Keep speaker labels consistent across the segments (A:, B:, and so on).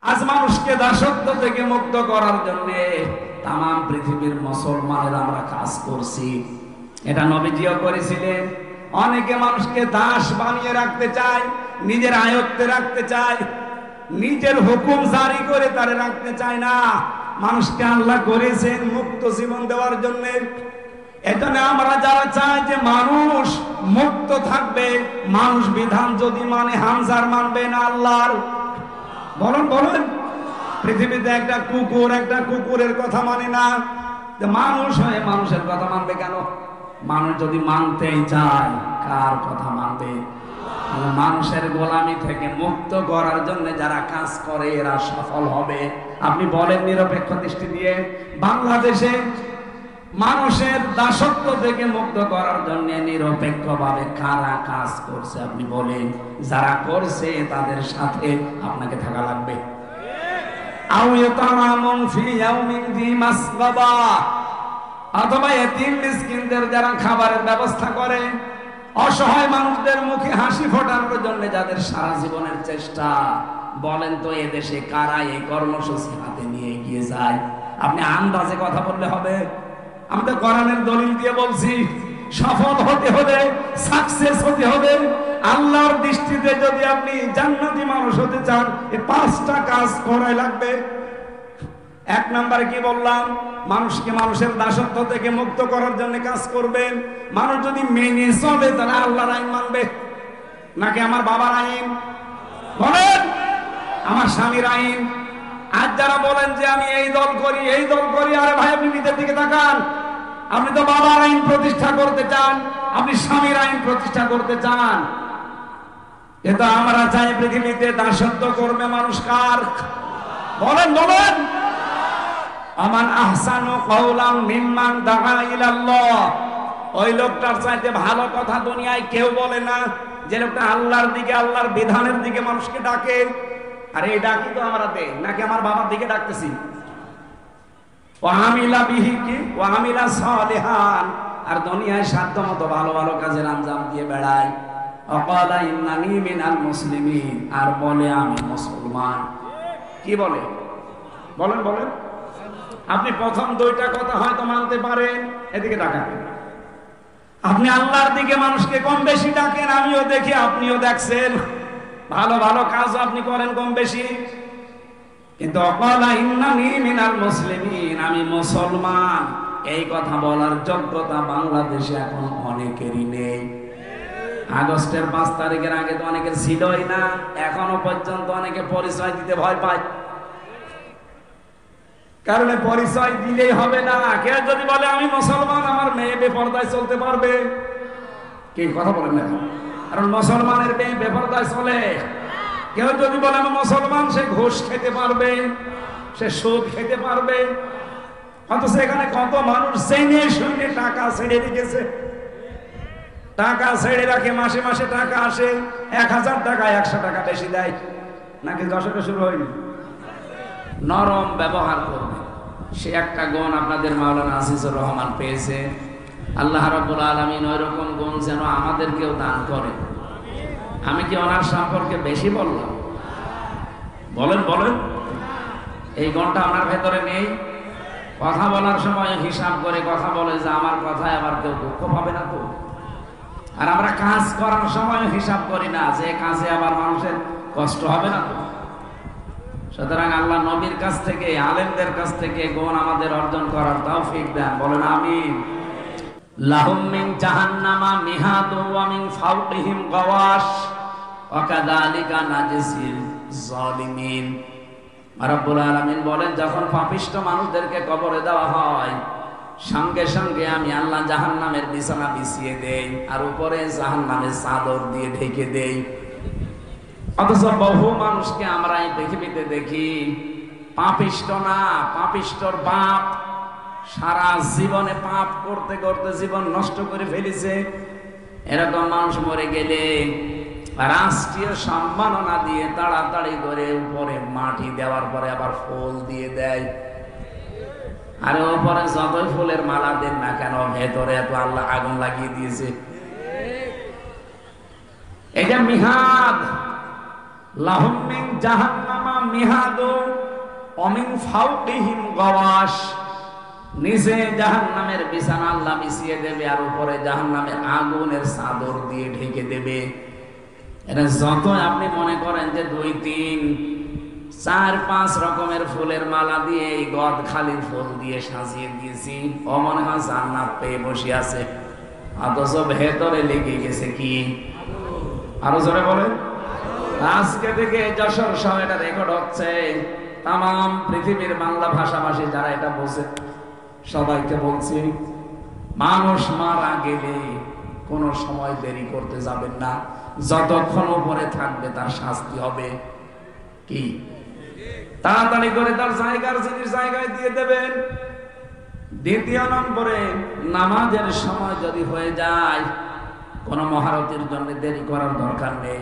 A: আজ মানুষকে দাসত্ব থেকে মুক্ত করার জন্য তাম পৃথিবীর মুসলমানেরা আমরা কাজ করছি। এটা নবীজিও করেছিলেন। অনেকে মানুষকে দাস বানিয়ে রাখতে চায়, নিজের আয়ত্তে রাখতে চায়, নিজের হুকুম জারি করে তারে রাখতে চায় না। মানুষকে আল্লাহ করেছেন মুক্ত জীবন দেওয়ার জন্য। এজন্য আমরা যারা চাই যে মানুষ মুক্ত থাকবে, মানুষ বিধান যদি মানে হামজার মানবে না আল্লাহর। বলুন বলুন, পৃথিবীতে একটা কুকুরের কথা মানে না, যে মানুষ হয়ে মানুষের কথা মানবে কেন? মানুষ যদি মানতেই চায়, কার কথা মানবে? মানুষের গোলামি থেকে মুক্ত করার জন্য যারা কাজ করে এরা সফল হবে। আপনি বলেন নিরপেক্ষ দৃষ্টি দিয়ে, বাংলাদেশে মানুষের দাসত্ব থেকে মুক্ত করার জন্য নিরপেক্ষভাবে কারা কাজ করছে? আপনি বলেন। যারা করছে তাদের সাথে আপনাকে থাকা লাগবে। অথবা এতিম মিসকিনদের যারা খাবারের ব্যবস্থা করে, অসহায় মানুষদের মুখে হাসি ফোটানোর জন্য যাদের সারা জীবনের চেষ্টা, বলেন তো এদেশে কারা এই কর্মসূচি হাতে নিয়ে এগিয়ে যায়? আপনি আন্দাজে কথা বললে হবে? আমি তো কোরআনের দলিল দিয়ে বলছি। সফল হতে হলে, সাকসেস হতে হলে, আল্লাহর দৃষ্টিতে যদি আপনি জান্নাতি মানুষ হতে চান, এই 5টা কাজ করাই লাগবে। 1 নম্বরে কি বললাম? মানুষকে মানুষের দাসত্ব থেকে মুক্ত করার জন্য কাজ করবেন। মানুষ যদি মেনে চলে তাহলে আল্লাহর আইন মানবে, নাকি আমার বাবার আইন? বলেন, আমার স্বামীর আইন? আজ যারা বলেন যে আমি এই দল করি, এই দল করি, আরে ভাই আপনি নিজের দিকে তাকান। আপনি তো বাবার আইন প্রতিষ্ঠা করতে চান, আপনি স্বামীর আইন প্রতিষ্ঠা করতে চান। কিন্তু আমরা চাই পৃথিবীতে দাসত্ব করবে মানুষ কার? বলেন বলেন। আমান আহসানু কাওলাম মিম্মান দাআ ইলাল্লাহ। ওই লোকটার চাইতে ভালো কথা দুনিয়ায় কেউ বলে না, যে লোকটা আল্লাহর দিকে, আল্লাহর বিধানের দিকে মানুষকে ডাকে। আরে এই ডাকি তো আমরা দেই, নাকি আমার বাবার দিকে ডাকতেছি? ওয়াহামিলা বিহি কি ওয়াহামিলা সালিহান, আর দুনিয়ায় সাধ্যমতো ভালো ভালো কাজের আঞ্জাম দিয়ে বেড়ায়। ওয়াকালা ইন্নানি মিনাল মুসলিমিন, আর বলে আমি মুসলমান। কি বলে? বলেন বলেন। আপনি প্রথম 2টা কথা হয়তো মানতে পারেন, এদিকে ডাকেন। আপনি আল্লাহর দিকে মানুষকে কম বেশি ডাকেন, আমিও দেখি, আপনিও দেখছেন। ভালো ভালো কাজ আপনি করেন কম বেশি, কিন্তু ওয়াকালা ইন্নানি মিনাল মুসলিমিন, আমি মুসলমান, এই কথা বলার যোগ্যতা বাংলাদেশে এখন অনেকেরই নেই। আগস্টের 5 তারিখের আগে তো অনেকের ছিলই না। এখনো পর্যন্ত অনেকে পরিচয় দিতে ভয় পায়, কারণ পরিচয় দিলেই হবে না। কেউ যদি বলে আমি মুসলমান, আমার মেয়ে বেপরদায় চলতে পারবে? কি কথা বলেন না? কারণ মুসলমানের মেয়ে বেপরদায় চলে। কেউ যদি বলে আমি মুসলমান, সে ঘুষ খেতে পারবে, সে সুদ খেতে পারবে। অথচ এখানে কত মানুষ জেনে শুনে টাকা ছেড়ে রেখেছে, টাকা ছেড়ে রাখে, মাসে মাসে টাকা আসে, 1000 টাকা 100 টাকা বেশি দেয়। নাকি দশকে শুরু হয়নি? নরম ব্যবহার করবে, সে একটা গুণ আপনাদের মাওলানা আজিজুর রহমান পেয়েছে। আল্লাহ রাব্বুল আলামিন ওইরকম গুণ যেন আমাদেরকেও দান করে। আমি কি ওনার সম্পর্কে বেশি বললাম? বলেন বলেন। এই গুণটা ওনার ভেতরে নেই? কথা বলার সময় হিসাব করে কথা বলে, যে আমার কথায় আবার কেউ দুঃখ পাবে না তো। আর আমরা কাজ করার সময় হিসাব করি না, যে কাজে আবার মানুষের কষ্ট হবে না তো। সুতরাং আল্লাহ নবীর কাছ থেকে, আলেমদের কাছ থেকে গুণ আমাদের অর্জন করার তৌফিক দেন। বলেন আমিন। লাহুম মিন জাহান্নামা মিহাদু ওয়া মিন ফাওকিহিম গাওয়াশ ওয়া কাযালিকা নাজসিল যালিমিন। রব্বুল আলামিন বলেন, যখন পাপিষ্ঠ মানুষদেরকে কবরে দেওয়া হয়, সঙ্গে সঙ্গে আমি আল্লাহ জাহান্নামের বিছানা বিছিয়ে দেই, আর উপরে জাহান্নামের চাদর দিয়ে ঢেকে দেই। অথচ বহু মানুষকে আমরা এই পৃথিবীতে দেখি পাপিষ্ঠ না, পাপিষ্ঠর বাপ, সারা জীবনে পাপ করতে করতে জীবন নষ্ট করে ফেলেছে। এরকম মানুষ মরে গেলে রাষ্ট্রীয় সম্মাননা দিয়ে তাড়াতাড়ি করে উপরে মাটি দেওয়ার পরে আবার ফুল দিয়ে দেয়। আর উপরে যতই ফুলের মালা দেন না কেন, ভেতরে এত আল্লাহ আগুন লাগিয়ে দিয়েছে। এটা মিহাদ। লাহুম মিন জাহান্নামা মিহাদু অমিন ফাউকিহিম গাওয়াশ, নিচে জাহান্নামের বিছানা আল্লাহ বিছিয়ে দেবে, আর উপরে জাহান্নামের আগুনের চাদর দিয়ে ঢেকে দেবে। এটা যত আপনি মনে করেন যে 2, 3, 4, 5 রকমের ফুলের মালা দিয়ে এই গদ খালির ফুল দিয়ে সাজিয়ে দিয়েছি, ও মনে হয় জান্নাত পেয়ে বসে আছে, অথচ ভেতরে লেগে গেছে কি? আরো জোরে বলেন। আজকে থেকে যশোর সহ এটা রেকর্ড হচ্ছে, তাম পৃথিবীর বাংলা ভাষাভাষী যারা এটা বোঝে সবাইকে বলছি, মানুষ মারা গেলে কোনো সময় দেরি করতে যাবেন না, যতক্ষণ উপরে থাকবে তার শাস্তি হবে কি? তাড়াতাড়ি করে তার জায়গার জিনিস জায়গায় দিয়ে দেবেন। দ্বিতীয় নম্বরে, নামাজের সময় যদি হয়ে যায়, কোনো মহারতির জন্য দেরি করার দরকার নেই।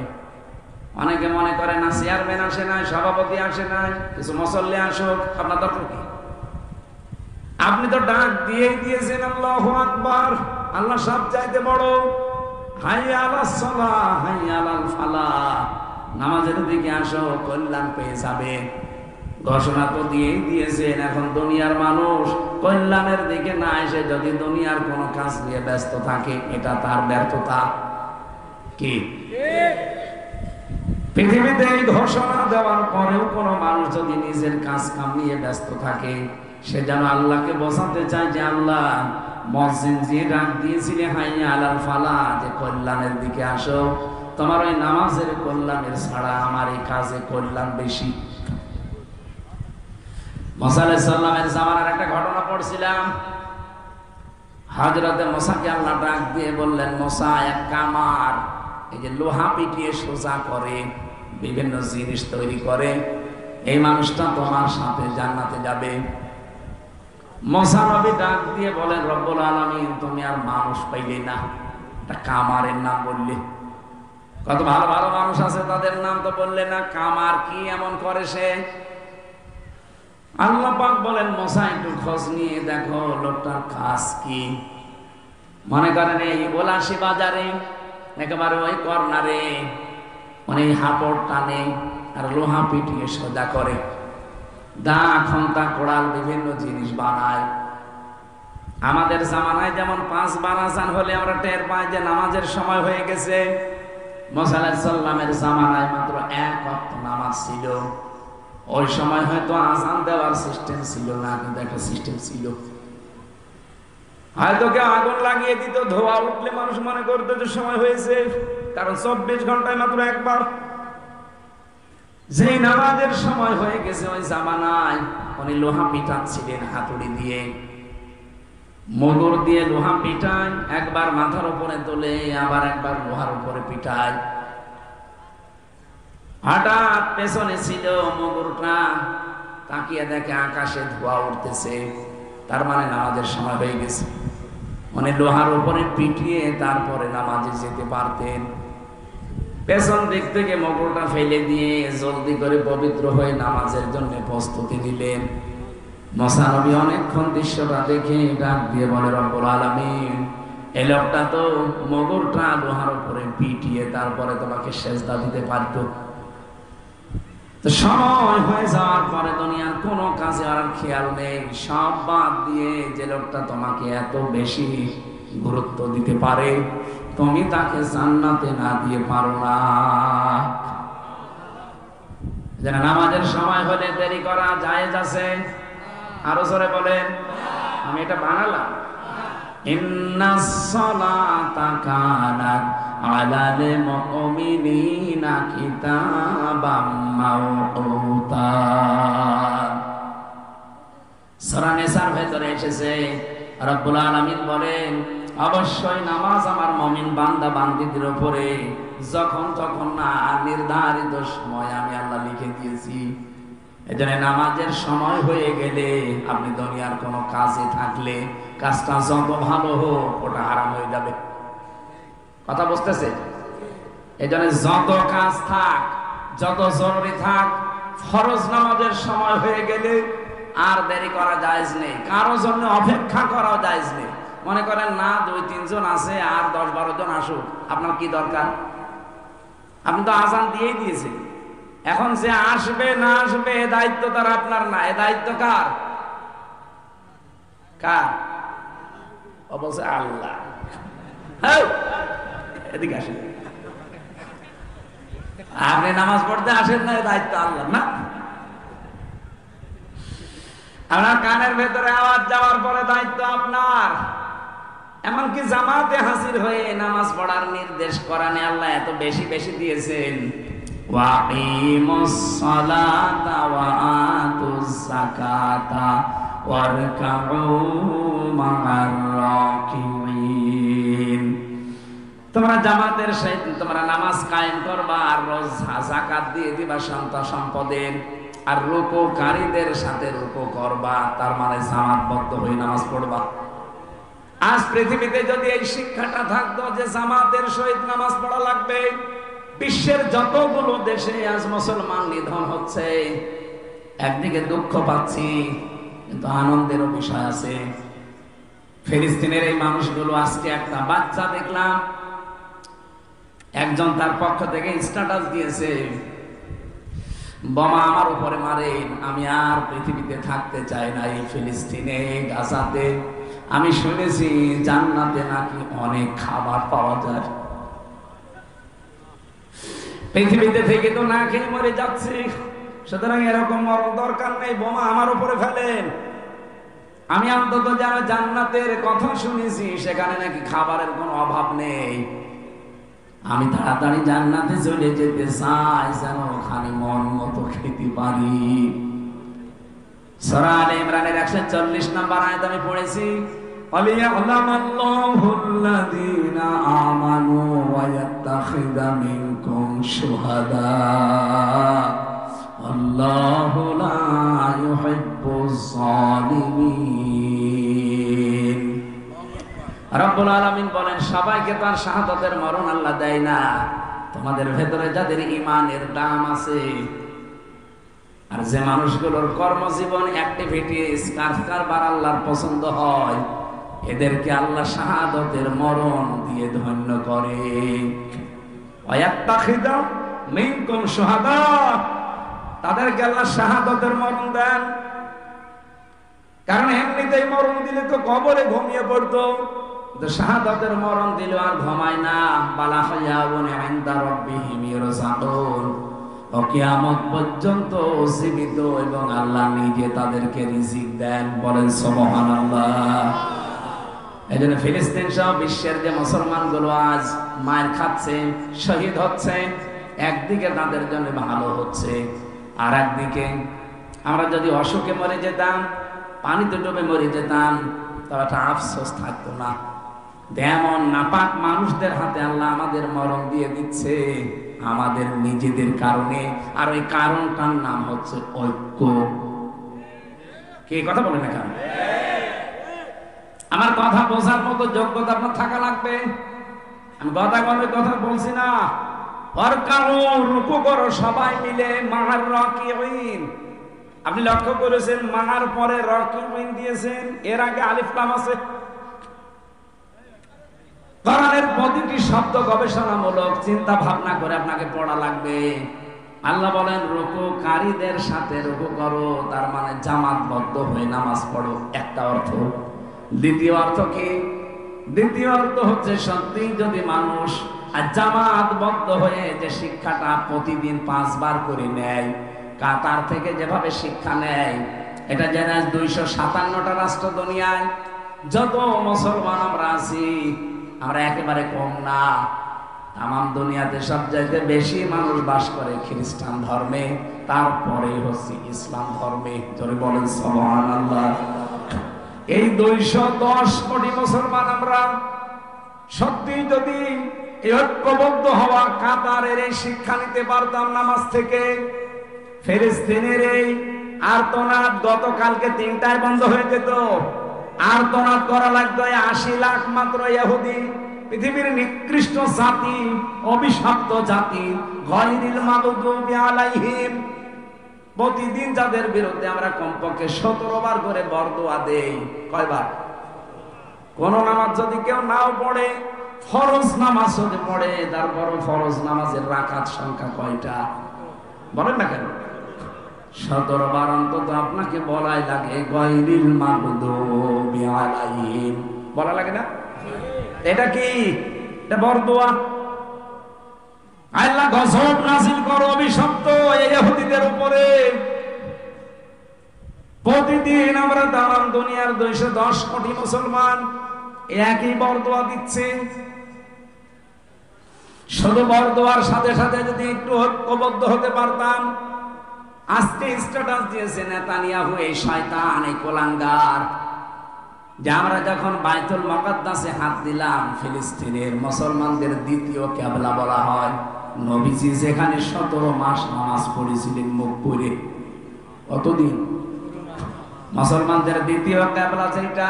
A: অনেকে মনে করে না, চেয়ারম্যান আসে নাই, সভাপতি আসে নাই, কিছু মুসল্লি আসুক, আপনার দরকার কি? আপনি তো ডাক দিয়েই দিয়েছেন আল্লাহু আকবার, আল্লাহ সব চাইতে বড়, হাইয়া আলাস সালাহ হাইয়া আলাল ফালাহ, নামাজের দিকে আসো, কল্যাণ পেয়ে যাবে। ঘোষণা তো দিয়েই দিয়েছেন। এখন দুনিয়ার মানুষ কল্যাণের দিকে না এসে যদি দুনিয়ার কোনো কাজ নিয়ে ব্যস্ত থাকে, এটা তার ব্যর্থতা কি? পৃথিবীতে এই ঘোষণা দেওয়ার পরেও কোনো মানুষ যদি নিজের কাজ কাম নিয়ে ব্যস্ত থাকে, সে যেন আল্লাহকে বোঝাতে চায় যে আল্লাহ, মসজিদ যে ডাক দিয়েছিলে হাইয়া আলাল ফালাহ, যে কল্যাণের দিকে আসো, তোমার ওই নামাজের কল্যাণের ছাড়া আমার এই কাজে কল্যাণ বেশি। মুসা আলাইহিস সালামের জামানার একটা ঘটনা পড়ছিলাম। হযরতে মুসাকে আল্লাহ ডাক দিয়ে বললেন, মুসা, এক কামার, এই যে লোহা পিটিয়ে সোজা করে, বিভিন্ন জিনিস তৈরি করে, এই মানুষটা তোমার সাথে জান্নাতে যাবে। মুসা নবী ডাক দিয়ে বলেন, রব্বুল আলামিন, তুমি আর মানুষ পাইলে না, একটা কামারের নাম বললে। কত ভালো ভালো মানুষ আছে, তাদের নাম তো বললে না, কামার কি এমন করে সে? আল্লাহ পাক বলেন, মুসা একটু খোঁজ নিয়ে দেখো লোকটার কাজ কি। মনে করেন এই ওলাশি বাজারে একেবারে ওই কর্নারে মানে হাপড় টানে আর লোহা পিটিয়ে সোজা করে, দা খন্তা কোড়াল বিভিন্ন জিনিস বানায়। আমাদের জামানায় যেমন 5 বার আযান হলে আমরা টের পাই যে নামাজের সময় হয়ে গেছে, মুসা আলাইহিস সালামের জামানায় মাত্র 1 ওয়াক্ত নামাজ ছিল। ওই সময় হয়তো আযান দেওয়ার সিস্টেম ছিল না, কিন্তু একটা সিস্টেম ছিল। হয়তো কেউ আগুন লাগিয়ে দিত, ধোয়া উঠলে মানুষ মনে করতো যে সময় হয়েছে, কারণ 24 ঘন্টায় মাত্র একবার। যেই নামাজের সময় হয়ে গেছে ওই জামানায় উনি লোহা পিটাচ্ছিলেন হাতুড়ি দিয়ে, মগুর দিয়ে লোহা পিটায়, একবার মাথার উপরে তোলে, আবার একবার লোহার উপরে পিটায়। হঠাৎ পেছনে ছিল মগুরটা, তাকিয়ে দেখে আকাশে ধোঁয়া উঠতেছে, তার মানে নামাজের সময় হয়ে গেছে। মানে লোহার উপরে পিটিয়ে তারপরে নামাজে যেতে পারতেন। পেছন দিক থেকে মগুরটা ফেলে দিয়ে জলদি করে পবিত্র হয়ে নামাজের জন্য প্রস্তুতি নিলেন। মুসা নবী অনেকক্ষণ দৃশ্যটা দেখে ডাক দিয়ে বলে, রব্বুল আলামিন, এই লোকটা তো মগুরটা লোহার উপরে পিটিয়ে তারপরে তোমাকে সেজদা দিতে পারতো। তো সময় হয়ে যাওয়ার পরে দুনিয়ার কোনো কাজে আর খেয়াল নেই, সব বাদ দিয়ে যে লোকটা তোমাকে এত বেশি গুরুত্ব দিতে পারে, তুমি তাকে জান্নাতে না দিয়ে পারো না। যেন নামাজের সময় হলে দেরি করা জায়েজ আছে। আরো জোরে বলেন। আমি এটা বানালাম, ইন্নাস সালাতা কানাত আলাল মুমিনিনা কিতাবাম মাওকুতা। সূরা নিসার ভেতরে এসেছে, রব্বুল আলামিন বলেন, অবশ্যই নামাজ আমার মুমিন বান্দা বান্দীদের উপরে যখন তখন না, নির্ধারিত সময় আমি আল্লাহ লিখে দিয়েছি। এজন্য নামাজের সময় হয়ে গেলে আপনি দুনিয়ার কোনো কাজে থাকলে কাজটা যত ভালো হোক ওটা হারাম হয়ে যাবে। কথা বুঝতেছে? এজন্য যত কাজ থাক, যত জরুরি থাক, ফরজ নামাজের সময় হয়ে গেলে আর দেরি করা জায়েজ নেই, কারো জন্য অপেক্ষা করাও জায়েজ নেই। মনে করেন না 2-3 জন আছে আর 10-12 জন আসুক, আপনার কি দরকার? আপনি তো আযান দিয়েই দিয়েছেন, এখন যে আসবে না আসবে দায়িত্ব তার আপনার না, এ দায়িত্ব কার? কার? অবশ্য আল্লাহ। এদিকে আসেন, আপনি নামাজ পড়তে আসেন না, দায়িত্ব আল্লাহ না। আপনার কানের ভেতরে আওয়াজ যাওয়ার পরে দায়িত্ব আপনার। এমনকি জামাতে হাজির হয়ে নামাজ পড়ার নির্দেশ কোরআনে আল্লাহ এত বেশি বেশি দিয়েছেন, ওয়াকিমুস সালাতা ওয়া আতুজ যাকাতা ওয়ারকাউ মা'আর রাকিঈন। তোমরা জামাতের সাথে তোমরা নামাজ কায়েম করবা, আর রোজ যাকাত দিয়ে দিবা সন্তান সম্পদের, আর রুকুকারীদের সাথে রুকু করবা। তার মানে জামাতবদ্ধ হয়ে নামাজ পড়বা। আজ পৃথিবীতে যদি এই শিক্ষাটা থাকতো যে জামাতের সহিত নামাজ পড়া লাগবে, বিশ্বের যতগুলো দেশে আজ মুসলমান নিধন হচ্ছে, একদিকে দুঃখ পাচ্ছি কিন্তু আনন্দেরও বিষয় আছে। ফিলিস্তিনের এই মানুষগুলো, আজকে একটা বাচ্চা দেখলাম, একজন তার পক্ষ থেকে স্ট্যাটাস দিয়েছে, বোমা আমার উপরে মারে, আমি আর পৃথিবীতে থাকতে চাই না এই ফিলিস্তিনে, গাজাতে। আমি শুনেছি জান্নাতে নাকি অনেক খাবার পাওয়া যায়। পৃথিবীতে থেকে তো না খেয়ে মরে যাচ্ছে, সুতরাং এরকম মরণ দরকার নেই, বোমা আমার উপরে ফেলেন। আমি অন্তত যারা জান্নাতের কথা শুনেছি সেখানে নাকি খাবারের কোনো অভাব নেই। আমি তাড়াতাড়ি জান্নাতে চলে যেতে চাই, যেন ওখানে মন মতো খেতে পারি। সূরা আলে ইমরানের 140 নম্বর আয়াত আমি পড়েছি, ওয়ালিয়া'লামাল্লাহুল্লাযীনা আমানু ওয়া ইয়াত্তাখিযা মিনকুম শুহাদা আল্লাহু লা ইউহিব্বুজ যালিমিন। রব্বুল আলামিন বলেন, সবাইকে তার শাহাদাতের মরণ আল্লাহ দেয় না, তোমাদের ভেতরে যাদের ঈমানের দাম আছে, আর যে মানুষগুলোর কর্মজীবন অ্যাক্টিভিটিস কারবার আল্লাহর পছন্দ হয়, এদেরকে আল্লাহ শাহাদাতের মরণ দিয়ে ধন্য করে। ওয়ায়াত্তাখিযা মিনকুম শুহাদা, তাদেরকে আল্লাহ শাহাদাতের মরণ দেন। কারণ এমনিতেই মরণ দিলে তো কবরে ঘুমিয়ে পড়তো, শাহাদাতের মরণ দিল আর ঘুমায় না। বালা হায়াউন ইনদা রাব্বিহিম ইরযাকুন, কিয়ামত পর্যন্ত জীবিত এবং আল্লাহ নিজে তাদেরকে রিজিক দেন। বলেন সুবহানাল্লাহ। এজন্য ফিলিস্তিন সহ বিশ্বের যে মুসলমানগুলো আজ মার খাচ্ছে, শহীদ হচ্ছে, একদিকে তাদের জন্য ভালো হচ্ছে, আর একদিকে আমরা যদি অসুখে মরে যেতাম, পানিতে ডুবে মরে যেতাম, তবে একটা আফসোস থাকতো না। এমন নাপাক মানুষদের হাতে আল্লাহ আমাদের মরণ দিয়ে দিচ্ছে আমাদের নিজেদের কারণে, আর ওই কারণটার নাম হচ্ছে ঐক্য। কে কথা বলে না কেন? আমার কথা বোঝার মতো যোগ্যতা আপনার থাকা লাগবে। আমি কথা বলছি না। রুকু করো সবাই মিলে, মা'আর রাকিঈন। আপনি লক্ষ্য করেছেন মা'আর পরে রাকিঈন দিয়েছেন, এর আগে আলিফ লাম আছে। কোরআনের প্রতিটি শব্দ গবেষণামূলক, চিন্তা ভাবনা করে আপনাকে পড়া লাগবে। আল্লাহ বলেন রুকুকারীদের সাথে রুকু করো, তার মানে জামাতবদ্ধ হয়ে নামাজ পড়ো, একটা অর্থ। দ্বিতীয় অর্থ কি? দ্বিতীয় অর্থ হচ্ছে সত্যি যদি মানুষ জামাতবদ্ধ হয়ে যে শিক্ষাটা প্রতিদিন 5 বার করে নেয়, কাতার থেকে যেভাবে শিক্ষা নেয়, এটা যেন 257টা রাষ্ট্র দুনিয়ায় যত মুসলমান আমরা আছি, আমরা একেবারে কম না। তামাম দুনিয়াতে সবচাইতে বেশি মানুষ বাস করে খ্রিস্টান ধর্মে, তারপরে হচ্ছে ইসলাম ধর্মে। জোরে বলেন সুবহানাল্লাহ। এই 210 কোটি মুসলমান আমরা সত্যি যদি ঐক্যবদ্ধ হওয়া কাতারের এই শিক্ষা নিতে পারতাম নামাজ থেকে, ফিলিস্তিনের এই আর্তনাদ গতকালকে 3টায় বন্ধ হয়ে যেত। আর্তনাদ করা লাগতো 80 লাখ মাত্র ইহুদি, পৃথিবীর নিকৃষ্ট জাতি, অভিশপ্ত জাতি, গায়রিল মাগদুবি আলাইহিম। প্রতিদিন যাদের বিরুদ্ধে আমরা কমপক্ষে 17 বার করে বরদোয়া দেই। কয়বার? কোন নামাজ যদি কেউ নাও পড়ে, ফরজ নামাজ যদি পড়ে, তারপরও ফরজ নামাজের রাকাত সংখ্যা কয়টা? বলেন না কেন? 17 বার অন্তত আপনাকে বলাই লাগে গায়রিল মাগদুবি আলাইহিম, বলা লাগে না? এটা কি? এটা বরদোয়া। আল্লাহ গজব নাযিল করো, অভিশপ্ত এই ইহুদিদের উপরে। প্রতিদিন আমরা তামাম দুনিয়ার 210 কোটি মুসলমান একই বরদোয়া দিচ্ছে। শুধু বরদোয়ার সাথে সাথে যদি একটু ঐক্যবদ্ধ হতে পারতাম। আজকে স্ট্যাটাস দিয়েছে নেতানিয়াহু, এই শয়তান, এই কোলাঙ্গার, যে আমরা যখন বাইতুল মুকাদ্দাসে হাত দিলাম, ফিলিস্তিনের মুসলমানদের দ্বিতীয় কিবলা বলা হয়। নবীজি যেখানে 17 মাস নামাজ পড়েছিলেন মুখ পুরে, কতদিন? মুসলমানদের দ্বিতীয় কিবলা যেটা,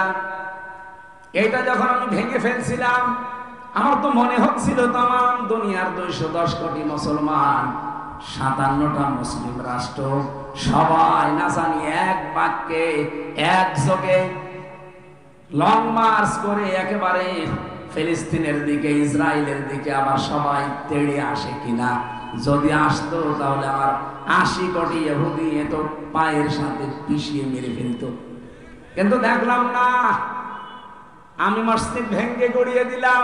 A: এইটা যখন আমি ভেঙে ফেলছিলাম, আমার তো মনে হচ্ছিল তামাম দুনিয়ার 210 কোটি মুসলমান, 57টা মুসলিম রাষ্ট্র, সবাই না জানি এক বাক্যে একযোগে লং মার্চ করে একেবারে ফিলিস্তিনের দিকে, ইসরায়েলের দিকে আবার সবাই তেড়ে আসে কিনা। যদি আসতো তাহলে আমার 80 কোটি ইহুদি এত পায়ের সাথে পিষিয়ে মেরে ফেলতো। কিন্তু দেখলাম না। আমি মসজিদ ভেঙ্গে গড়িয়ে দিলাম,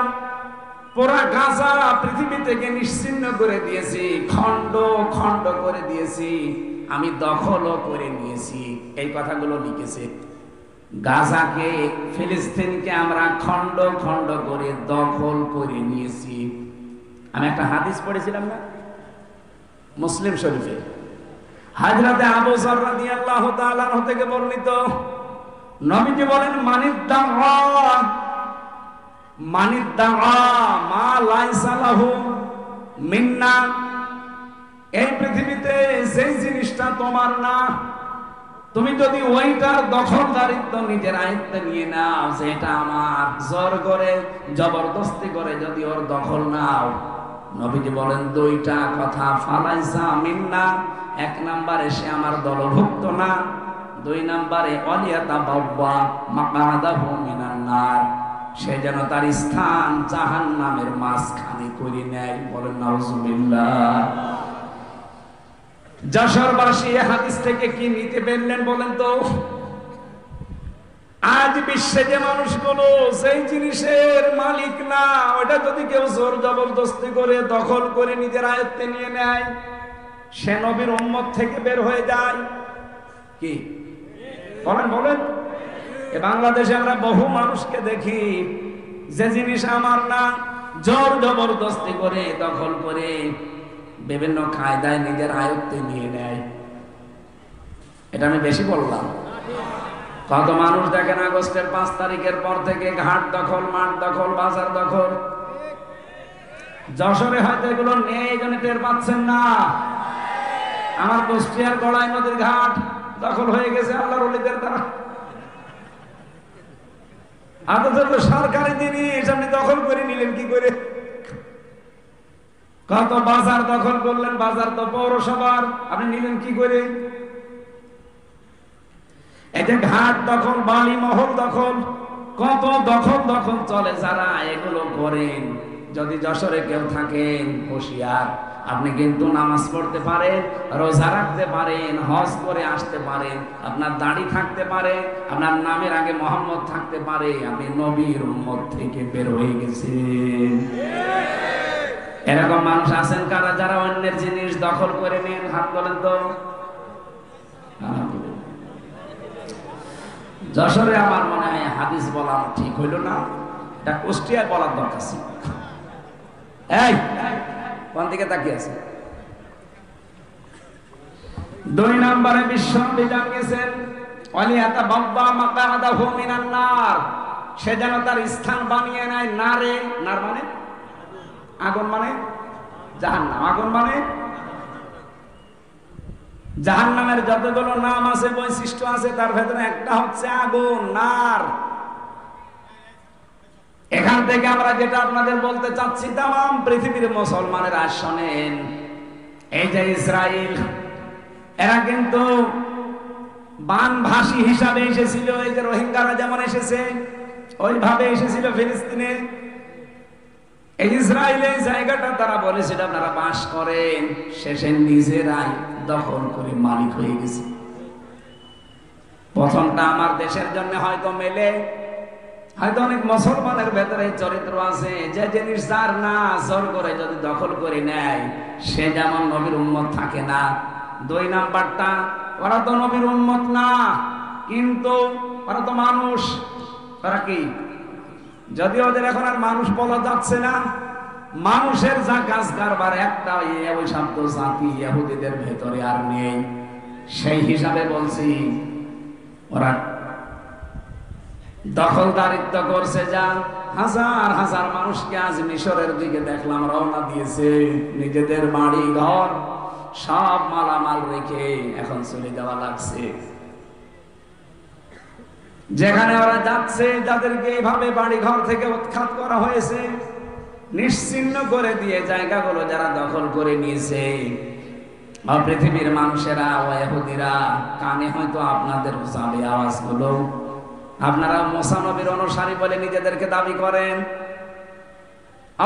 A: পুরা গাজা পৃথিবী থেকে নিশ্চিহ্ন করে দিয়েছি, খণ্ড খণ্ড করে দিয়েছি, আমি দখলও করে নিয়েছি। এই কথাগুলো লিখেছে। গাজাকে, ফিলিস্তিনকে আমরা খণ্ড খণ্ড করে দখল করে নিয়েছি। আমি একটা হাদিস পড়েছিলাম না মুসলিম শরীফে, হযরতে আবু যর রাদিয়াল্লাহু তাআলা থেকে বর্ণিত। নবীজি বলেন, মানিদ্দাআ মা লাইসা লাহু মিন্না, এই পৃথিবীতে যেই জিনিসটা তোমার না, তুমি যদি ওইটার দখলদারিত্ব নিজের আয়ত্তে নিয়ে নাও, যেটা আমার, জোর করে জবরদস্তি করে যদি ওর দখল নাও, নবীজি বলেন 2টা কথা, ফালাইসা মিন্না, 1 নম্বরে সে আমার দলভুক্ত না, 2 নম্বরে ওয়ালিয়াতাবাওয়া মাকআদাহু মিনান নার, সে যেন তার স্থান জাহান্নামের মাঝখানে করে নেয়। বলেন নাউজুবিল্লাহ। যশোরবাসী হাদিস থেকে কি নিতে পারলেন বলেন তো? আজ বিশ্বে যে মানুষগুলো সেই জিনিসের মালিক না, ওটা যদি কেউ জোর জবরদস্তি করে দখল করে নিজের আয়ত্তে নিয়ে নেয়, সে নবীর উম্মত থেকে বের হয়ে যায়। কি বলেন? বলেন। এ বাংলাদেশে আমরা বহু মানুষকে দেখি, যে জিনিস আমার না, জোর জবরদস্তি করে দখল করে বিভিন্ন কায়দায় নিজের আয়ত্তে নিয়ে নেয়। এটা আমি বেশি বললাম? কত মানুষ দেখেন আগস্টের 5 তারিখের পর থেকে ঘাট দখল, মাঠ দখল, বাজার দখল। যশোরে হয়তো এগুলো নেই, এই জন্য টের পাচ্ছেন না। আমার কুষ্টিয়ার গড়াই নদীর ঘাট দখল হয়ে গেছে আল্লাহর ওলিদের দ্বারা। অথচ সরকারি জিনিস আপনি দখল করে নিলেন কি করে? কত বাজার দখল করলেন, বাজার তো পৌরসভার, আপনি নিলেন কি করে? এই যে ঘাট দখল, বালি মহল দখল, কত দখল দখল চলে। যারা এগুলো করেন, যদি যশোরে কেউ থাকেন হুঁশিয়ার, আপনি কিন্তু নামাজ পড়তে পারেন, রোজা রাখতে পারেন, হজ করে আসতে পারেন, আপনার দাড়ি থাকতে পারে, আপনার নামের আগে মোহাম্মদ থাকতে পারে, আপনি নবীর উম্মত থেকে বের হয়ে গেছেন। এরকম মানুষ আছেন কারা, যারা অন্যের জিনিস দখল করে নেন? হাত তোলেন তো। যশোরে আমার মনে হয় হাদিস বলা ঠিক হইল না, এটা কুষ্টিয়ায় বলার দরকার ছিল। এই কোন দিকে তাকিয়ে আছে? 2 নম্বরে বিশ্বনবী জানিয়েছেন, ওয়ালিয়াতাবাওয়া মাকআদাহু মিনান নার, সে যেন তার স্থান বানিয়ে নেয় নারে। নার মানে আগুন, মানে জাহান্নাম। আগুন মানে জাহান্নামের যতগুলো নাম আছে, বৈশিষ্ট্য আছে, তার ভেতরে একটা হচ্ছে আগুন, নার। এখান থেকে আমরা যেটা আপনাদের বলতে চাচ্ছি, তাম পৃথিবীর মুসলমানের আজ শোনেন, এই যে ইসরায়েল, এরা কিন্তু বানভাসী হিসাবে এসেছিল। এই যে রোহিঙ্গারা যেমন এসেছে, ওইভাবে এসেছিল ফিলিস্তিনে। এই ইসরায়েলের জায়গাটা তারা বলেছিল আপনারা বাস করেন, শেষে নিজেরাই দখল করে মালিক হয়ে গেছে। প্রথমটা আমার দেশের জন্য হয়তো মেলে, হয়তো অনেক মুসলমানের ভেতরে চরিত্র আছে যে জিনিস যার না জোর করে যদি দখল করে নেয় সে যেমন নবীর উম্মত থাকে না। দুই নাম্বারটা, ওরা তো নবীর উম্মত না, কিন্তু ওরা তো মানুষ। ওরা কি? যদি ওদের এখন আর মানুষ বলা যাচ্ছে না, মানুষের যা কাজ কারবার একটা ওই শব্দ জাতি ইহুদিদের ভেতরে আর নেই। সেই হিসাবে বলছি ওরা দখলদারিত্ব করছে। যা হাজার হাজার মানুষকে আজ মিশরের দিকে দেখলাম রওনা দিয়েছে, নিজেদের বাড়ি ঘর সব মালামাল রেখে এখন চলে যাওয়া লাগছে। যেখানে ওরা যাচ্ছে, যাদেরকে এইভাবে বাড়ি ঘর থেকে উৎখাত করা হয়েছে, নিশ্চিহ্ন করে দিয়ে জায়গাগুলো যারা দখল করে নিয়েছে, পৃথিবীর মানুষেরা ও ইহুদিরা কানে হয়তো আপনাদের যাবে আওয়াজগুলো। আপনারা মুসা নবীর অনুসারী বলে নিজেদেরকে দাবি করেন,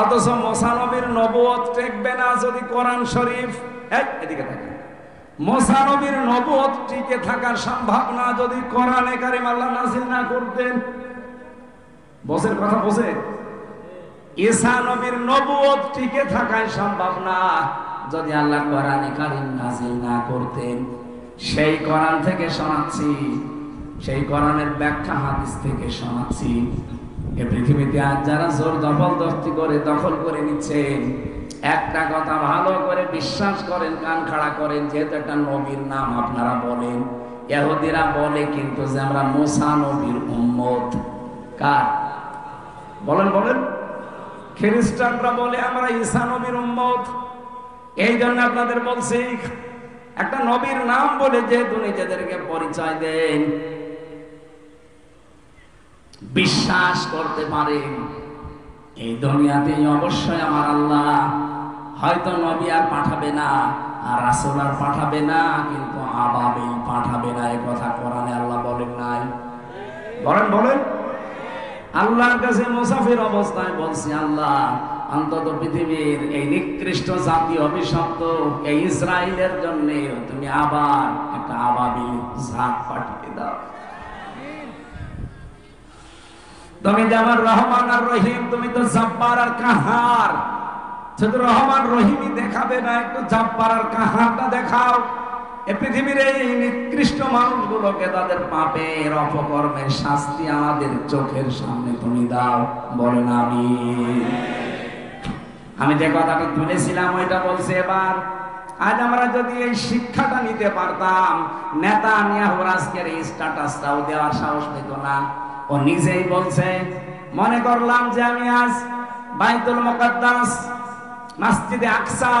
A: অথচ মুসা নবীর নবুয়ত টিকবে না যদি কোরআন শরীফ, এদিকে থাকেন, মুসা নবীর নবুয়ত টিকে থাকার সম্ভাবনা যদি কোরআনে কারীম আল্লাহ নাযিল না করতেন। বসের কথা বসে, ঈসা নবীর নবুয়ত টিকে থাকায় সম্ভব না যদি আল্লাহ কোরআনে কারীম নাযিল না করতেন। সেই কোরআন থেকে শোনাচ্ছি, সেই কোরআনের ব্যাখ্যা হাদিস থেকে শোনাচ্ছি। এই পৃথিবীতে আজ যারা জোর জবরদস্তি করে দখল করে নিচ্ছেন, একটা কথা ভালো করে বিশ্বাস করেন, কান খাড়া করেন, যেহেতু একটা নবীর নাম আপনারা বলেন, ইহুদিরা বলে কিন্তু যে আমরা মুসা নবীর উম্মত। কার বলেন? বলেন। খ্রিস্টানরা বলে আমরা ঈসা নবীর উম্মত। এই জন্য আপনাদের বলছি, একটা নবীর নাম বলে যেহেতু নিজেদেরকে পরিচয় দেন, বিশ্বাস করতে পারেন এই দুনিয়াতে অবশ্যই আমার আল্লাহ হয়তো নবী আর পাঠাবে না, আর রাসূল আর পাঠাবে না, কিন্তু আবাবিল পাঠাবে না। এই কথা কোরআনে আল্লাহ বলেন নাই? বলেন। বলেন। আল্লাহর কাছে মুসাফির অবস্থায় বলছি, আল্লাহ অন্তত পৃথিবীর এই নিকৃষ্ট জাতি অভিশপ্ত এই ইসরায়েলের জন্য তুমি আবার একটা আবাবিল জাত পাঠিয়ে দাও। তুমি যেমন রহমান আর রহিম, তুমি তো জব্বার আর কাহার। শুধু রহমান রহিমই দেখাবে না, একটু জব্বার আর কাহারটা দেখাও। এই পৃথিবীর এই নিকৃষ্ট মানুষগুলোকে তাদের পাপের অপকর্মের শাস্তি আমাদের চোখের সামনে তুমি দাও। বলেন আমি যে কথাটা তুলেছিলাম ওইটা বলছে এবার। আজ আমরা যদি এই শিক্ষাটা নিতে পারতাম, নেতানিয়াহু আজকের এই স্ট্যাটাসটাও দেওয়ার সাহস পেত না। ও নিজেই বলছে, মনে করলাম যে আমি আজ বাইতুল মুকাদ্দাস, মসজিদে আকসা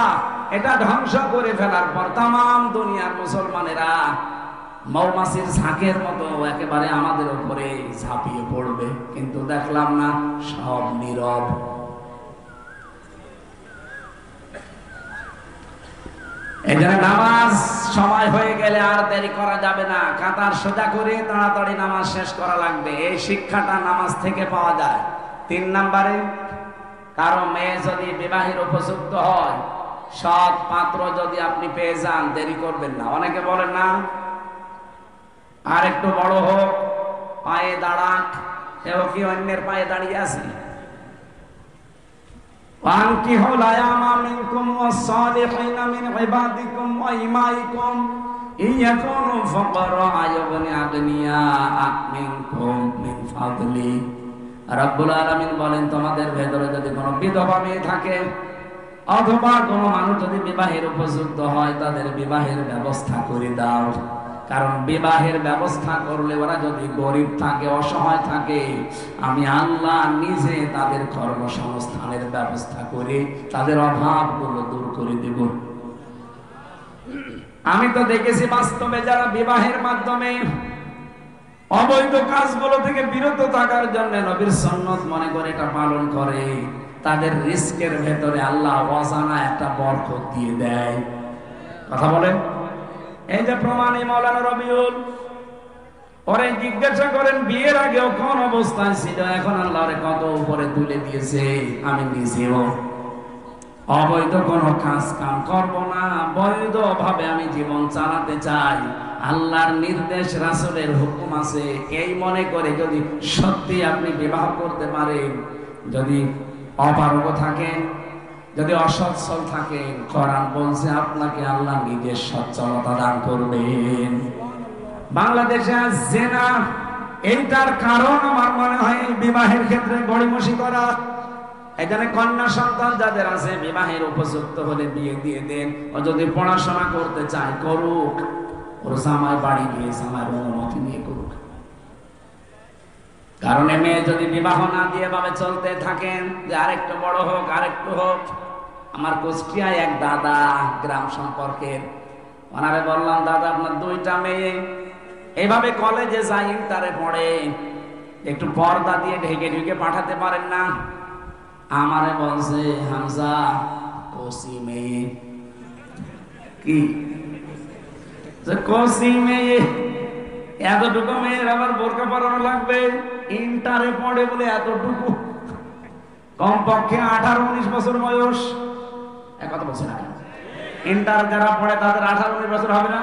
A: এটা ধ্বংস করে ফেলার পর তাম দুনিয়ার মুসলমানেরা মৌমাছির ঝাঁকের মতো একেবারে আমাদের উপরে ঝাঁপিয়ে পড়বে, কিন্তু দেখলাম না, সব নীরব। এখানে নামাজ সময় হয়ে গেলে আর দেরি করা যাবে না, কাতার সোজা করে তাড়াতাড়ি নামাজ শেষ করা লাগবে। এই শিক্ষাটা নামাজ থেকে পাওয়া যায়। 3 নম্বরে, কারো মেয়ে যদি বিবাহের উপযুক্ত হয়, সৎ পাত্র যদি আপনি পেয়ে যান, দেরি করবেন না। অনেকে বলেন না আর একটু বড় হোক, পায়ে দাঁড়াক, এও কি অন্যের পায়ে দাঁড়িয়ে আছে? وَأَنكِحُوا الْأَيَامَ مِنكُمْ وَالصَّالِحِينَ مِنْ عِبَادِكُمْ وَإِمَائِكُمْ إِنْ يَكُونُوا فُقَرَاءَ يُغْنِهِمْ أَغْنِيَاءُ مِنكُمْ مِنْ فَضْلِهِ। রব্বুল আলামিন বলেন, তোমাদের ভেতরে যদি কোনো বিধবা মেয়ে থাকে অথবা কোনো মানুষ যদি বিবাহের উপযুক্ত হয়, তাদের বিবাহের ব্যবস্থা করে দাও। কারণ বিবাহের ব্যবস্থা করলে ওরা যদি গরিব থাকে, অসহায় থাকে, আমি আল্লাহ নিজে তাদের কর্মসংস্থানের ব্যবস্থা করে তাদের অভাবগুলো দূর করে দেব। আমি তো দেখেছি বাস্তবে যারা বিবাহের মাধ্যমে অবৈধ কাজগুলো থেকে বিরত থাকার জন্য নবীর সুন্নাত মনে করে এটা পালন করে, তাদের রিস্কের ভেতরে আল্লাহ অজানা একটা বরকত দিয়ে দেয়। কথা বলেন। এই যে প্রমাণী মাওলানা রবিউল, ওরে জিজ্ঞাসা করেন বিয়ের আগেও কোন অবস্থায় ছিল, এখন আল্লাহরে কত উপরে তুলে দিয়েছে। আমি নিজেও অবৈধ কোনো কাজ কাম করব না, বৈধ ভাবে আমি জীবন চালাতে চাই। আল্লাহর নির্দেশ, রাসূলের হুকুম আছে, এই মনে করে যদি সত্যি আপনি বিবাহ করতে পারেন, যদি অপারগ থাকেন, যদি অসচ্ছল থাকেন, কোরআন বলছে আপনাকে আল্লাহ নিজের সচ্ছলতা দান করবেন। বাংলাদেশে আজ জেনা, এইটার কারণ আমার মনে হয় বিবাহের ক্ষেত্রে গড়িমসি করা। এখানে কন্যা সন্তান যাদের আছে, বিবাহের উপযুক্ত হলে বিয়ে দিয়ে দেন। ও যদি পড়াশোনা করতে চায় করুক, ওর জামাই বাড়ি গিয়ে জামাইয়ের অনুমতি নিয়ে করুক। কারণ মেয়ে যদি বিবাহ না দিয়ে ভাবে চলতে থাকেন যে আরেকটু বড় হোক, আরেকটু হোক। আমার কুষ্টিয়ায় এক দাদা, গ্রাম সম্পর্কের, ওনারে বললাম দাদা আপনার দুইটা মেয়ে, এইভাবে কলেজে যাই, ইন্টারে পড়ে, একটু পর্দা দিয়ে ঢেকে ঢেকে পাঠাতে পারেন না? আমারে বলছে হামজা কোসি মেয়ে। কি কোসি মেয়ে? এতটুকু মেয়ের আবার বোরকা পরানো লাগবে? ইন্টারে পড়ে বলে এতটুকু? কমপক্ষে 18-19 বছর বয়স। এক কথা বলছে না, ইন্টার যারা পড়ে তাদের 18-19 বছর হবে না?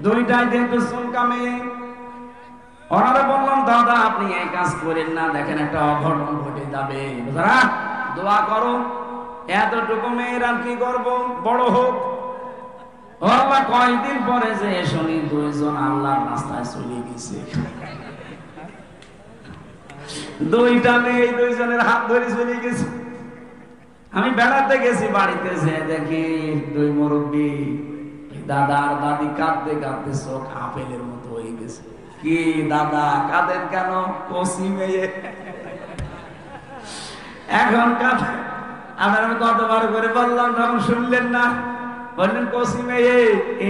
A: দুইটাই যেহেতু চুলকা মেয়ে, ওনারা বললাম দাদা আপনি এই কাজ করেন না, দেখেন একটা অঘটন ঘটে যাবে, দোয়া করো। এতটুকু মেয়ের আর কি করবো, বড় হোক। আল্লাহ কয়েকদিন পরে যে শুনি দুইজন আল্লাহর রাস্তায় চলে গেছে। দুইটা মেয়ে দুইজনের হাত ধরে চলে গেছে। আমি বেড়াতে গেছি, বাড়িতে যে দেখি দুই মুরব্বী দাদা আর দাদি কাঁদতে কাঁদতে চোখ আপেলের মতো হয়ে গেছে। কি দাদা কাঁদেন কেন? কচি মেয়ে। এখন কাঁদে। আমি কতবার করে বললাম, তখন শুনলেন না, বললেন কচি মেয়ে,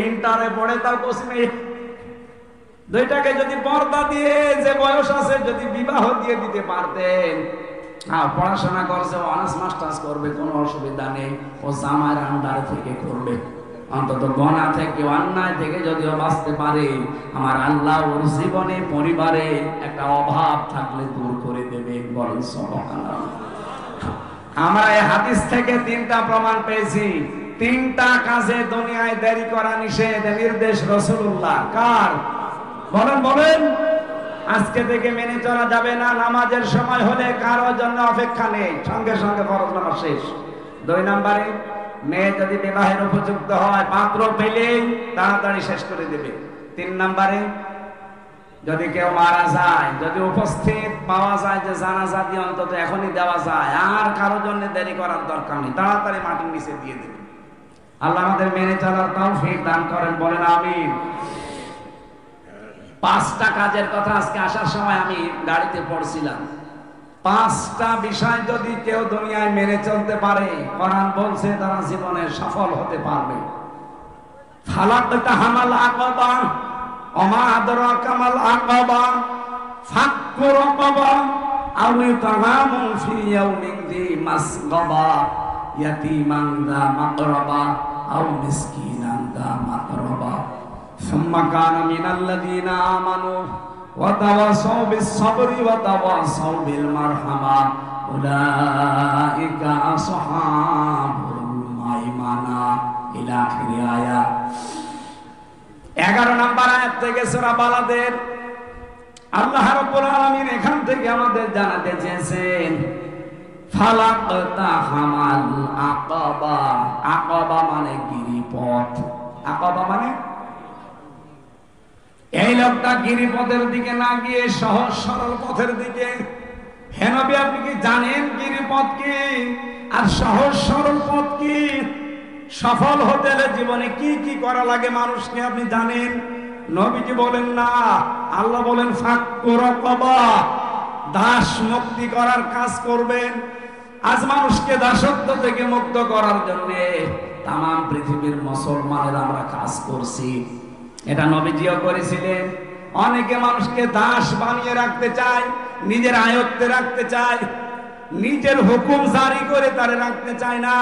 A: ইন্টারে পড়ে তাও কচি মেয়ে। দুইটাকে যদি পর্দা দিয়ে, যে বয়স আছে, যদি বিবাহ দিয়ে দিতে পারতেন, পড়াশোনা করছে, অনার্স মাস্টার্স করবে, কোনো অসুবিধা নেই, ও জামাইয়ের আন্ডারে থেকে করবে। অন্তত গুনাহ থেকে, অন্যায় থেকে যদিও বাঁচতে পারে, আমার আল্লাহ ওর জীবনে পরিবারে একটা অভাব থাকলে দূর করে দেবে। বলেন সুবহানাল্লাহ। আমরা এই হাদিস থেকে 3টা প্রমাণ পেয়েছি। 3টা কাজে দুনিয়ায় দেরি করা নিষেধ, নির্দেশ রাসূলুল্লাহ। কার? বলেন বলেন। আজকে থেকে মেনে চলা যাবে না। নামাজের সময় হলে কারোর জন্য অপেক্ষা নেই, সঙ্গে সঙ্গে ফরজ নামাজ শেষ। 2 নম্বরে, মেয়ে যদি বিবাহের উপযুক্ত হয়, পাত্র পেলেই তাড়াতাড়ি শেষ করে দেবে। 3 নম্বরে, যদি কেউ মারা যায়, যদি উপস্থিত পাওয়া যায় যে জানাজা দিয়ে অন্তত এখনই দেওয়া যায়, আর কারোর জন্য দেরি করার দরকার নেই, তাড়াতাড়ি মাটির নিচে দিয়ে দেবে। আল্লাহ আমাদের মেনে চলার তৌফিক দান করেন, বলেন আমিন। 5টা কাজের কথা আজকে আসার সময় আমি গাড়িতে পড়ছিলাম। 5টা বিষয় যদি কেউ দুনিয়ায় মেনে চলতে পারে, কোরআন বলছে তারা জীবনে সফল হতে পারবে। ফালাকতা হামাল আকাবা, ওমা আদরাকা মাল আকাবা, ফাক্কু রাকাবা, আও ইতআমুন ফি ইয়াউমিন যী মাসগাবা, ইয়াতীমান যা মাকরাবা, আও মিসকিনান যা মাতরাবা, সুম্মা কানা মিনাল্লাযীনা আমানু ওয়া তাওয়াসাউ বিস-সাবরি ওয়া তাওয়াসাউ বিল মারহামা, উলাইকা আসহাবুল মাইমানা। ইলা আখির আয়াত। 11 নম্বর আয়াত থেকে সূরা বালাদের আল্লাহ রাব্বুল আলামিন এখান থেকে আমাদের জানাতে চেয়েছেন, ফালাকতা হামাল আকাবা। আকাবা মানে গিরিপথ। আকাবা মানে এই লোকটা গিরিপথের দিকে না গিয়ে সহজ সরল পথের দিকে। হে নবী, আপনি কি জানেন গিরিপথ কি আর সহজ সরল পথ কি? সফল হতে হলে জীবনে কি কি করা লাগে মানুষকে আপনি জানেন? নবীজি বলেন না, আল্লাহ বলেন ফাক্কু রাকাবা, দাস মুক্তি করার কাজ করবেন। আজ মানুষকে দাসত্ব থেকে মুক্ত করার জন্য তাম পৃথিবীর মুসলমানেরা আমরা কাজ করছি। এটা নবীজিও করেছিলেন। অনেকে মানুষকে দাস বানিয়ে রাখতে চায়, নিজের আয়ত্তে রাখতে চায়, নিজের হুকুম জারি করে তারে রাখতে চায় না।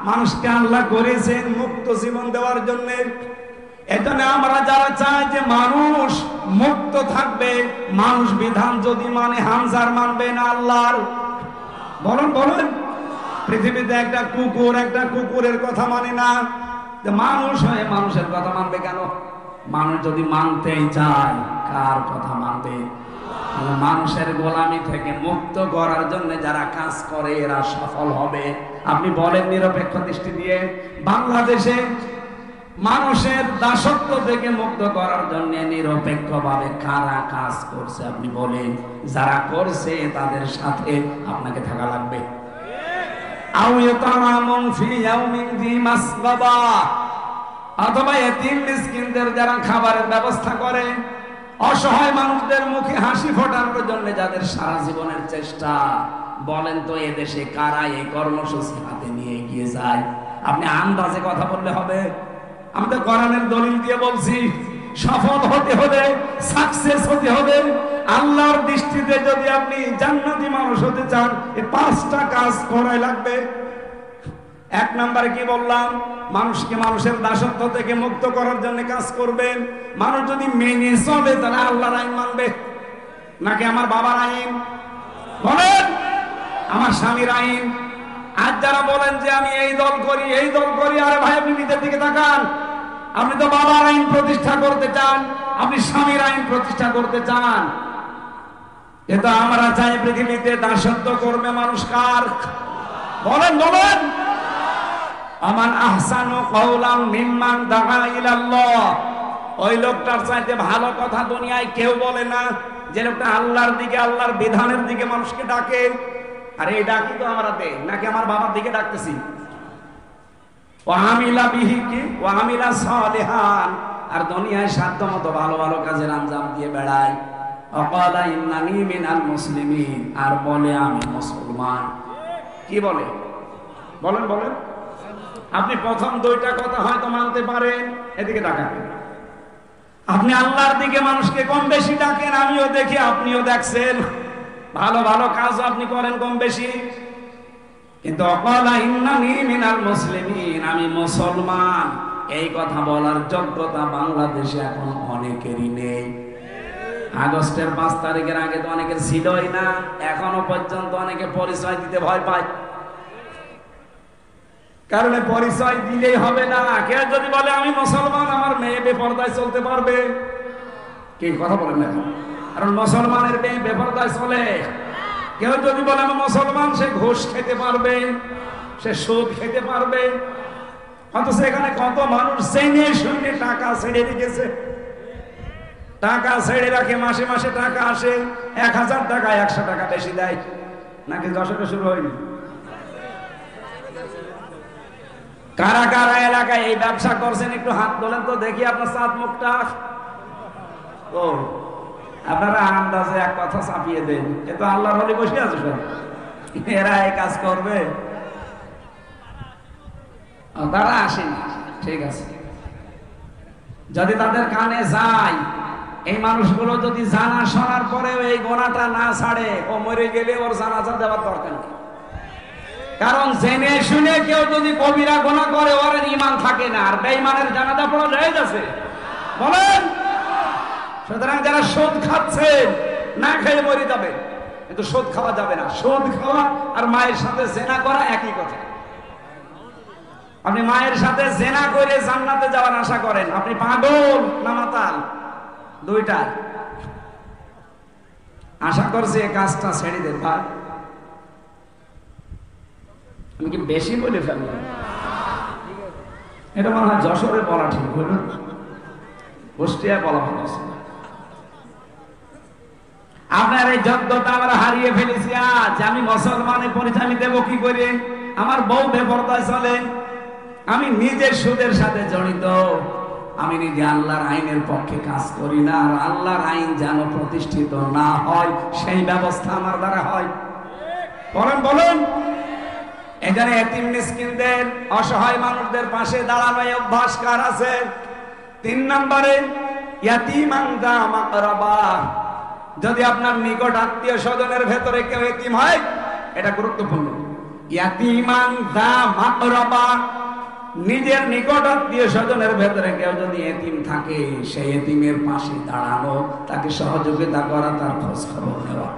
A: মানুষকে আল্লাহ করেছেন মুক্ত জীবন দেওয়ার জন্য। এজন্য আমরা যারা চাই যে মানুষ মুক্ত থাকবে। মানুষ বিধান যদি মানে হামজার মানবে না আল্লাহর? বলেন বলেন। পৃথিবীতে একটা কুকুরের কথা মানে না, মানুষ হয়ে মানুষের কথা মানবে কেন? মানুষ যদি মানতেই চায়, কার কথা মানবে? মানুষের গোলামি থেকে মুক্ত করার জন্য যারা কাজ করে এরা সফল হবে। আপনি বলেন নিরপেক্ষ দৃষ্টি দিয়ে, বাংলাদেশে মানুষের দাসত্ব থেকে মুক্ত করার জন্য নিরপেক্ষভাবে কারা কাজ করছে? আপনি বলেন। যারা করছে তাদের সাথে আপনাকে থাকা লাগবে। অথবা এতিম মিসকিনদের যারা খাবারের ব্যবস্থা করে, অসহায় মানুষদের মুখে হাসি ফোটানোর জন্য যাদের সারা জীবনের চেষ্টা, বলেন তো এদেশে কারা এই কর্মসূচি হাতে নিয়ে এগিয়ে যায়? আপনি আন্দাজে কথা বললে হবে? আমি তো কোরআনের দলিল দিয়ে বলছি, সফল হতে হলে, সাকসেস হতে হলে, আল্লাহর দৃষ্টিতে যদি আপনি জান্নাতি মানুষ হতে চান, এই 5টা কাজ করাই লাগবে। 1 নম্বরে কি বললাম? মানুষকে মানুষের দাসত্ব থেকে মুক্ত করার জন্য কাজ করবেন। মানুষ যদি মেনে চলে তাহলে আল্লাহর আইন মানবে, নাকি আমার বাবার আইন? বলেন, আমার স্বামীর আইন। আজ যারা বলেন যে আমি এই দল করি এই দল করি, আরে ভাই আপনি নিজের দিকে তাকান। আপনি তো বাবার আইন প্রতিষ্ঠা করতে চান, আপনি স্বামীর আইন প্রতিষ্ঠা করতে চান। এটা আমরা চাই পৃথিবীতে দাসত্ব করবে মানুষ কার? বলেন বলেন। আমান আহসানু কাওলাম মিম্মান দাআ ইলাল্লাহ। ওই লোকটার চাইতে ভালো কথা দুনিয়ায় কেউ বলে না, যে লোকটা আল্লাহর দিকে, আল্লাহর বিধানের দিকে মানুষকে ডাকে। আরে এই ডাকি তো আমরা দে, নাকি আমার বাবার দিকে ডাকতেছি? ওয়ামিলা বিহি কি ওয়ামিলা সালিহান, আর দুনিয়ায় সাধ্যমতো ভালো ভালো কাজের আঞ্জাম দিয়ে বেড়ায়। ওয়াকালা ইন্নানি মিনাল মুসলিমিন, আর বলে আমি মুসলমান। কি বলে? বলেন বলেন। আপনি প্রথম 2টা কথা হয়তো মানতে পারেন, এদিকে ডাকেন। আপনি আল্লাহর দিকে মানুষকে কম বেশি ডাকেন, আমিও দেখি, আপনিও দেখছেন, ভালো ভালো কাজ আপনি করেন কম বেশি। কিন্তু ওয়াকালা ইন্নানি মিনাল মুসলিমিন, আমি মুসলমান, এই কথা বলার যোগ্যতা বাংলাদেশে এখন অনেকেরই নেই। আগস্টের 5 তারিখের আগে তো অনেকের ছিলই না, এখনো পর্যন্ত অনেকে পরিচয় দিতে ভয় পায়। কারণ পরিচয় দিলেই হবে না। কেউ যদি বলে আমি মুসলমান, আমার মেয়ে বেপরদায় চলতে পারবে? কি কথা বলেন না? কারণ মুসলমানের মেয়ে বেপরদায় চলে। কেউ যদি বলে আমি মুসলমান, সে ঘুষ খেতে পারবে, সে সুদ খেতে পারবে। অথচ এখানে কত মানুষ জেনে শুনে টাকা ছেড়ে রেখেছে, টাকা ছেড়ে রাখে, মাসে মাসে টাকা আসে, 1000 টাকা 100 টাকা বেশি দেয়। নাকি দশকে শুরু হয়নি? কারা কারা এলাকায় এই ব্যবসা করছেন একটু হাত তোলেন তো দেখি আপনার সাত মুখটা। ও আপনারা আন্দাজে এক কথা চাপিয়ে দেন, এ তো আল্লাহর হলে বসে আছে সব, এরা এই কাজ করবে? তারা আসেনি, ঠিক আছে। যদি তাদের কানে যায়, এই মানুষগুলো যদি জানা শোনার পরেও এই গোনাটা না ছাড়ে, ও মরে গেলে ওর জানাজা দেওয়ার দরকার নেই। কারণ জেনে শুনে কেউ যদি কবিরা গোনা করে, ওর ঈমান থাকে না, আর বেঈমানের জানাজা পড়া জায়েজ আছে? বলেন। সুতরাং যারা সুদ খাচ্ছেন, না খেয়ে মরে যাবে, কিন্তু সুদ খাওয়া যাবে না। সুদ খাওয়া আর মায়ের সাথে জেনা করা একই কথা। আপনি মায়ের সাথে জেনা করে জান্নাতে যাওয়ার আশা করেন, আপনি পাগল না মাতাল? 2টা আশা করছি এই কাজটা ছেড়ে দেন ভাই। আমি কি বেশি বলে ফেললাম? এটা মনে হয় যশোরে বলা ঠিক হলো, কুষ্টিয়ায় বলা ভালো আছে। আপনার এই যোগ্যতা আমরা হারিয়ে ফেলেছি। আজ আমি মুসলমানের পরিচয় আমি দেবো কি করে? আমার বউ বেপরদায় চলে, আমি নিজে সুদের সাথে জড়িত, আমি নিজে আল্লাহর আইনের পক্ষে কাজ করি না, আর আল্লাহর আইন যেন প্রতিষ্ঠিত না হয় সেই ব্যবস্থা আমার দ্বারা হয়। বলেন বলেন। এখানে এতিম মিসকিনদের, অসহায় মানুষদের পাশে দাঁড়ানো অভ্যাস কার আছে? 3 নম্বরে ইয়াতীমান যা মাকরাবা। যদি আপনার নিকট আত্মীয় স্বজনের ভেতরে কেউ এতিম হয়, এটা গুরুত্বপূর্ণ। ইয়াতীমান যা মাকরাবা, নিজের নিকট আত্মীয় স্বজনের ভেতরে কেউ যদি এতিম থাকে, সেই এতিমের পাশে দাঁড়ানো, তাকে সহযোগিতা করা, তার খোঁজ খবর নেওয়া।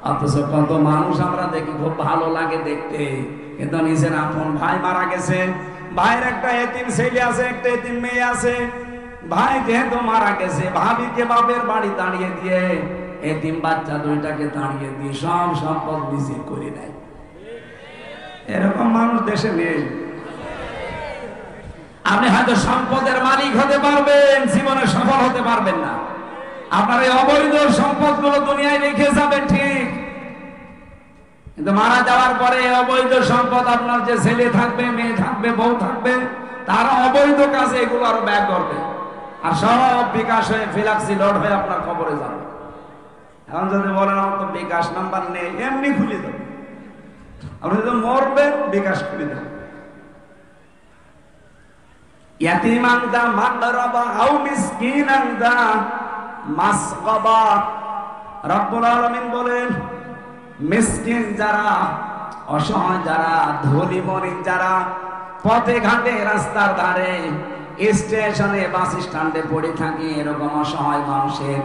A: অথচ কত মানুষ আমরা দেখি খুব ভালো লাগে দেখতে, কিন্তু নিজের আপন ভাই মারা গেছে, ভাইয়ের একটা এতিম ছেলে আছে, একটা এতিম মেয়ে আছে, ভাই যেহেতু মারা গেছে, ভাবিকে বাপের বাড়ি দাঁড়িয়ে দিয়ে, এতিম বাচ্চা দুইটাকে দাঁড়িয়ে দিয়ে সব সম্পদ নিজে করে দেয়। এরকম মানুষ দেশে নেই। আপনি হয়তো সম্পদের মালিক হতে পারবেন, জীবনে সফল হতে পারবেন না। আপনার এই অবৈধ সম্পদগুলো দুনিয়ায় রেখে যাবেন ঠিক, কিন্তু মারা যাওয়ার পরে অবৈধ সম্পদ আপনার যে ছেলে থাকবে, মেয়ে থাকবে, বউ থাকবে, তারা অবৈধ কাজে এগুলো আরো ব্যয় করবে, আর সব বিকাশ হয়ে ফিলাক্সি লোড হয়ে আপনার খবরে যাবে। এখন যদি বলেন আমার তো বিকাশ নাম্বার নেই, এমনি খুলে দেবে। আপনি যদি মরবেন, বিকাশ খুলে দেবে। ইয়াতিমান দা মাদরাবা আও মিসকিনান দা মাসগাবা। রব্বুল আলামিন বলেন, মিসকিন যারা, অসহায় যারা, ধনী মরিন যারা, পথে ঘাটে, রাস্তার ধারে, স্টেশনে, বাস স্ট্যান্ডে পড়ে থাকে, এরকম অসহায় মানুষের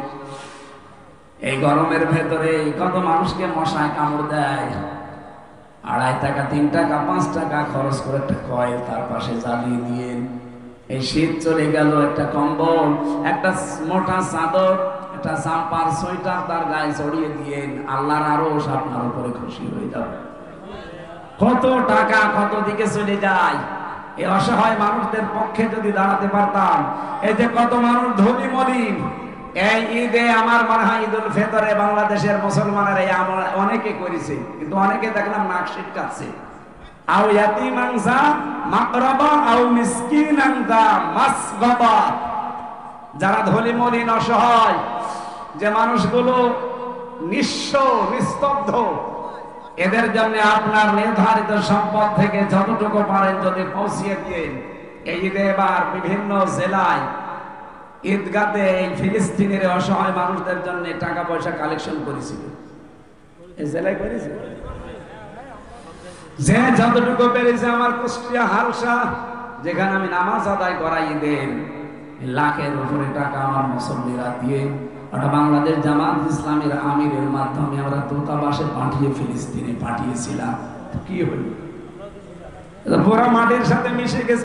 A: এই গরমের ভেতরে কত মানুষকে মশায় কামড় দেয়। 2.5 টাকা, 3 টাকা, 5 টাকা খরচ করে একটা কয়েল তার পাশে জ্বালিয়ে দিয়ে, এই শীত চলে গেল, একটা কম্বল, একটা মোটা চাদর, একটা জাম্পার, সোয়েটার তার গায়ে চড়িয়ে দিয়ে, আল্লাহর আরশ আপনার উপরে খুশি হয়ে যাবে। কত টাকা কত দিকে চলে যায়। এই অসহায় মানুষদের পক্ষে যদি দাঁড়াতে পারতাম। এই যে কত মানুষ ধনী মলিন, এই ঈদে আমার মনে হয় ঈদুল ফিতরে বাংলাদেশের মুসলমানেরা এই আমল অনেকে করেছে, কিন্তু অনেকে দেখলাম নাক শিটকাচ্ছে। আও ইয়াতিমান যা মাকরাবা আও মিসকিনান যা মাসগাবা। যারা ধনী মলিন অসহায়, যে মানুষগুলো নিঃস্ব নিস্তব্ধ, এদের জন্য আপনার নির্ধারিত সম্পদ থেকে যতটুকু পারেন যদি পৌঁছিয়ে দিয়ে, এই ঈদে এবার বিভিন্ন জেলায় ঈদগাতে এই ফিলিস্তিনের অসহায় মানুষদের জন্য টাকা পয়সা কালেকশন করেছিল। এই জেলায় করেছে, যে যতটুকু পেরেছে। আমার কুষ্টিয়া হালসা, যেখানে আমি নামাজ আদায় করাই ঈদের, লাখের উপরে টাকা আমার মুসল্লিরা দিয়ে, ওটা বাংলাদেশ জামাত ইসলামের আমিরের মাধ্যমে আমরা দূতাবাসে পাঠিয়ে ফিলিস্তিনে পাঠিয়েছিলাম। কি হইল? পুরা মাটির সাথে মিশে গেছে।